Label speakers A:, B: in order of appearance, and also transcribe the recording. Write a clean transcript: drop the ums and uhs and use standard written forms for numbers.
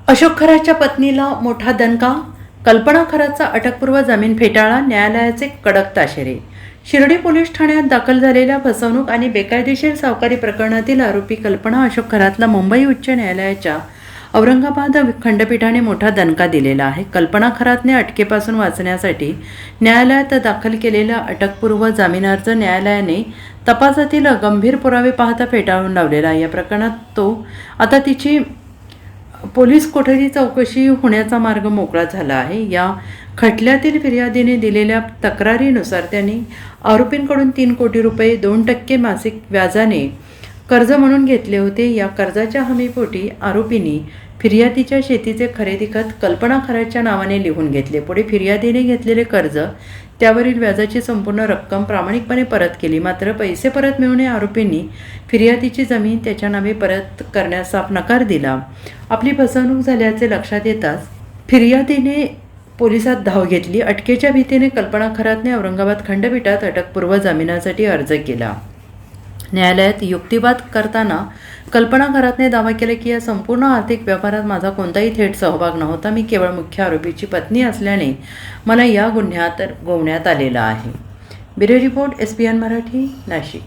A: अशोक खराच्या पत्नीला मोठा दणका, कल्पना खराचा अटकपूर्व जामीन फेटाळला, न्यायालयाचे कडक ताशेरे. शिर्डी पोलीस ठाण्यात दाखल झालेल्या फसवणूक आणि बेकायदेशीर सावकारी प्रकरणातील आरोपी कल्पना अशोक खरातला मुंबई उच्च न्यायालयाच्या औरंगाबाद खंडपीठाने मोठा दणका दिलेला आहे. कल्पना खरातने अटकेपासून वाचण्यासाठी न्यायालयात दाखल केलेला अटकपूर्व जामीन अर्ज न्यायालयाने तपासातील गंभीर पुरावे पाहता फेटाळून लावलेला आहे. या प्रकरणात तो आता तिची पोलीस कोठडी चौकशी होण्याचा मार्ग मोकळा झाला आहे. या खटल्यातील फिर्यादीने दिलेल्या तक्रारीनुसार त्यांनी आरोपींकडून 3 कोटी रुपये 2% मासिक व्याजाने कर्ज म्हणून घेतले होते. या कर्जाच्या हमीपोटी आरोपींनी फिर्यादीच्या शेतीचे खरेदी खत कल्पना खराच्या नावाने लिहून घेतले. पुढे फिर्यादीने घेतलेले कर्ज त्यावरील व्याजाची संपूर्ण रक्कम प्रामाणिकपणे परत केली. मात्र पैसे परत मिळवणे आरोपींनी फिर्यादीची जमीन त्याच्या नावे परत करण्यास साफ नकार दिला. आपली फसवणूक झाल्याचे लक्षात येताच फिर्यादीने पोलिसात धाव घेतली. अटकेच्या भीतीने कल्पना खरातने औरंगाबाद खंडपीठात अटकपूर्व जामिनासाठी अर्ज केला. न्यायालयात युक्तिवाद करताना कल्पना खरातने दावा केला की या संपूर्ण आर्थिक व्यवहारात माझा कोणताही थेट सहभाग नव्हता. मी केवळ मुख्य आरोपीची पत्नी असल्याने मला या गुन्ह्यात गोवण्यात आलेला आहे. Bureau report, SBN Marathi, Nashik.